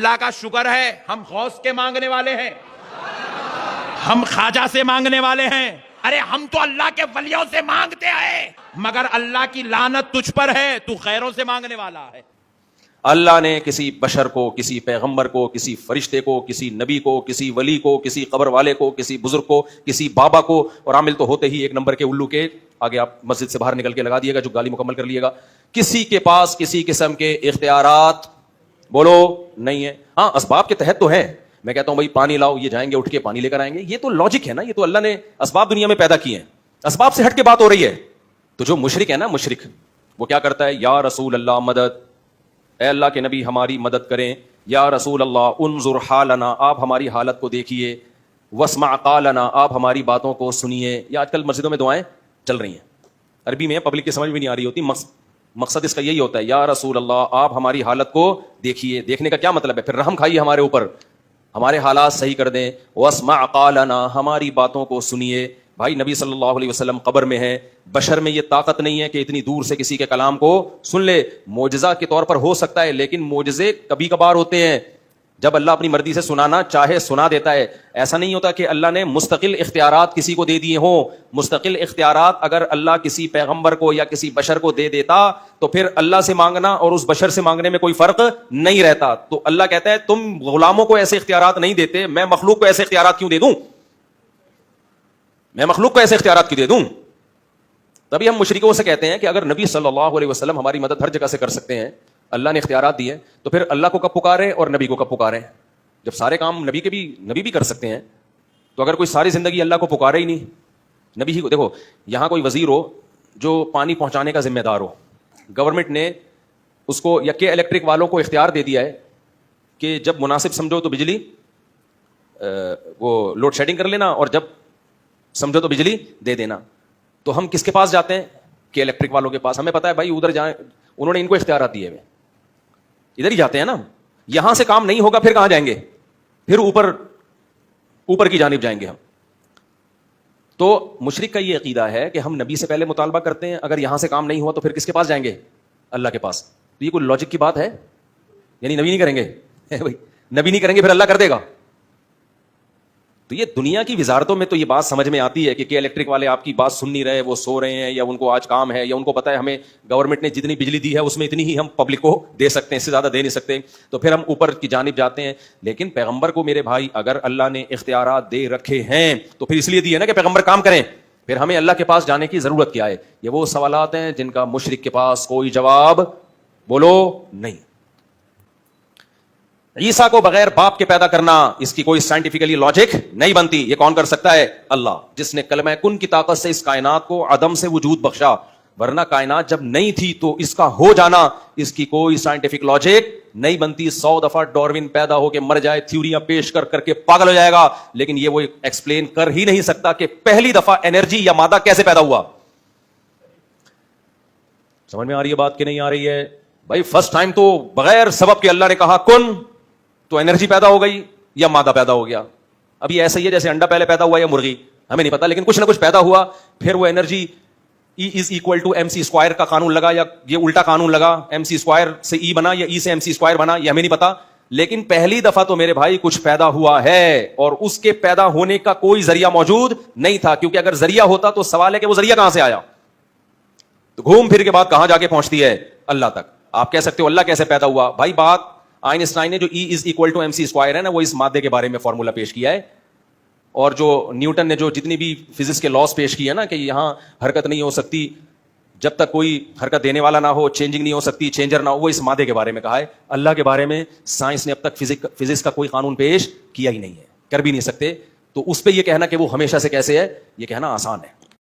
اللہ کا شکر ہے ہم غوث کے مانگنے والے ہیں, ہم خواجہ سے مانگنے والے ہیں. ارے ہم تو اللہ کے ولیوں سے مانگتے ہیں, مگر اللہ کی لعنت تجھ پر ہے, تو خیروں سے مانگنے والا ہے. اللہ نے کسی بشر کو, کسی پیغمبر کو, کسی فرشتے کو, کسی نبی کو, کسی ولی کو, کسی قبر والے کو, کسی بزرگ کو, کسی بابا کو, اور عامل تو ہوتے ہی ایک نمبر کے الو کے, آگے آپ مسجد سے باہر نکل کے لگا دیے گا جو گالی مکمل کر لیے گا, کسی کے پاس کسی قسم کے اختیارات بولو نہیں ہے. ہاں اسباب کے تحت تو ہیں. میں کہتا ہوں بھائی پانی لاؤ, یہ جائیں گے اٹھ کے پانی لے کر آئیں گے, یہ تو لاجک ہے نا, یہ تو اللہ نے اسباب دنیا میں پیدا کیے ہیں, اسباب سے ہٹ کے بات ہو رہی ہے. تو جو مشرک ہے نا, مشرک وہ کیا کرتا ہے, یا رسول اللہ مدد, اے اللہ کے نبی ہماری مدد کریں, یا رسول اللہ انظر حالنا, آپ ہماری حالت کو دیکھیے, واسمع قالنا, آپ ہماری باتوں کو سنیے. یا آج کل مسجدوں میں دعائیں چل رہی ہیں, عربی میں, پبلک کی سمجھ بھی نہیں آ رہی ہوتی, مقصد اس کا یہی ہوتا ہے, یا رسول اللہ آپ ہماری حالت کو دیکھیے. دیکھنے کا کیا مطلب ہے, پھر رحم کھائیے ہمارے اوپر, ہمارے حالات صحیح کر دیں. واسمع قالنا, ہماری باتوں کو سنیے. بھائی نبی صلی اللہ علیہ وسلم قبر میں ہیں, بشر میں یہ طاقت نہیں ہے کہ اتنی دور سے کسی کے کلام کو سن لے. معجزہ کے طور پر ہو سکتا ہے, لیکن معجزے کبھی کبھار ہوتے ہیں جب اللہ اپنی مرضی سے سنانا چاہے سنا دیتا ہے. ایسا نہیں ہوتا کہ اللہ نے مستقل اختیارات کسی کو دے دیے ہوں. مستقل اختیارات اگر اللہ کسی پیغمبر کو یا کسی بشر کو دے دیتا تو پھر اللہ سے مانگنا اور اس بشر سے مانگنے میں کوئی فرق نہیں رہتا. تو اللہ کہتا ہے تم غلاموں کو ایسے اختیارات نہیں دیتے, میں مخلوق کو ایسے اختیارات کیوں دے دوں, میں مخلوق کو ایسے اختیارات کیوں دے دوں. تبھی ہم مشرکوں سے کہتے ہیں کہ اگر نبی صلی اللہ علیہ وسلم ہماری مدد ہر جگہ سے کر سکتے ہیں, اللہ نے اختیارات دیے, تو پھر اللہ کو کب پکارے اور نبی کو کب پکارے؟ جب سارے کام نبی بھی کر سکتے ہیں, تو اگر کوئی ساری زندگی اللہ کو پکارے ہی نہیں, نبی ہی کو. دیکھو یہاں کوئی وزیر ہو جو پانی پہنچانے کا ذمہ دار ہو, گورنمنٹ نے اس کو یا کہ الیکٹرک والوں کو اختیار دے دیا ہے کہ جب مناسب سمجھو تو بجلی وہ لوڈ شیڈنگ کر لینا, اور جب سمجھو تو بجلی دے دینا. تو ہم کس کے پاس جاتے ہیں, کہ الیکٹرک والوں کے پاس. ہمیں پتا ہے بھائی ادھر جائیں, انہوں نے ان کو اختیارات دیے ہوئے, ادھر ہی جاتے ہیں نا. یہاں سے کام نہیں ہوگا پھر کہاں جائیں گے, پھر اوپر کی جانب جائیں گے ہم. تو مشرک کا یہ عقیدہ ہے کہ ہم نبی سے پہلے مطالبہ کرتے ہیں, اگر یہاں سے کام نہیں ہوا تو پھر کس کے پاس جائیں گے, اللہ کے پاس. تو یہ کوئی لاجک کی بات ہے؟ یعنی نبی نہیں کریں گے بھائی, نبی نہیں کریں گے پھر اللہ کر دے گا. تو یہ دنیا کی وزارتوں میں تو یہ بات سمجھ میں آتی ہے کہ الیکٹرک والے آپ کی بات سن نہیں رہے, وہ سو رہے ہیں, یا ان کو آج کام ہے, یا ان کو پتا ہے ہمیں گورنمنٹ نے جتنی بجلی دی ہے اس میں اتنی ہی ہم پبلک کو دے سکتے ہیں, اس سے زیادہ دے نہیں سکتے, تو پھر ہم اوپر کی جانب جاتے ہیں. لیکن پیغمبر کو میرے بھائی اگر اللہ نے اختیارات دے رکھے ہیں تو پھر اس لیے دیے نا کہ پیغمبر کام کریں, پھر ہمیں اللہ کے پاس جانے کی ضرورت کیا ہے؟ یہ وہ سوالات ہیں جن کا مشرک کے پاس کوئی جواب بولو نہیں. عیسیٰ کو بغیر باپ کے پیدا کرنا, اس کی کوئی سائنٹیفکلی لاجک نہیں بنتی. یہ کون کر سکتا ہے؟ اللہ, جس نے کلمہ کن کی طاقت سے اس کائنات کو عدم سے وجود بخشا. ورنہ کائنات جب نہیں تھی تو اس کا ہو جانا, اس کی کوئی سائنٹیفک لاجک نہیں بنتی. 100 دفعہ ڈاروین پیدا ہو کے مر جائے, تھیوریاں پیش کر کے پاگل ہو جائے گا, لیکن یہ وہ ایکسپلین کر ہی نہیں سکتا کہ پہلی دفعہ انرجی یا مادہ کیسے پیدا ہوا. سمجھ میں آ رہی ہے بات کہ نہیں آ رہی ہے؟ بھائی فرسٹ ٹائم تو بغیر سبب کے اللہ نے کہا کن, تو انرجی پیدا ہو گئی یا مادہ پیدا ہو گیا. ابھی ایسا ہی ہے جیسے انڈا پہلے پیدا ہوا یا مرغی, ہمیں نہیں پتا, لیکن کچھ نہ کچھ پیدا ہوا. پھر وہ انرجی E=mc² کا قانون لگا, یا یہ الٹا قانون لگا, mc² سے E بنا یا E سے mc² بنا, یہ ہمیں نہیں پتا. لیکن پہلی دفعہ تو میرے بھائی کچھ پیدا ہوا ہے, اور اس کے پیدا ہونے کا کوئی ذریعہ موجود نہیں تھا, کیونکہ اگر ذریعہ ہوتا تو سوال ہے کہ وہ ذریعہ کہاں سے آیا. تو گھوم پھر کے بعد کہاں جا کے پہنچتی ہے؟ اللہ تک. آپ کہہ سکتے ہو اللہ کیسے پیدا ہوا؟ بھائی بات آئنسٹائن نے جو E=mc² ہے نا, وہ اس مادے کے بارے میں فارمولا پیش کیا ہے, اور جو نیوٹن نے جو جتنی بھی فزکس کے لاس پیش کیے نا کہ یہاں حرکت نہیں ہو سکتی جب تک کوئی حرکت دینے والا نہ ہو, چینجنگ نہیں ہو سکتی چینجر نہ ہو, وہ اس مادے کے بارے میں کہا ہے. اللہ کے بارے میں سائنس نے اب تک فزکس کا کوئی قانون پیش کیا ہی نہیں ہے, کر بھی نہیں سکتے. تو اس پہ یہ کہنا کہ وہ ہمیشہ سے کیسے ہے, یہ کہنا آسان ہے.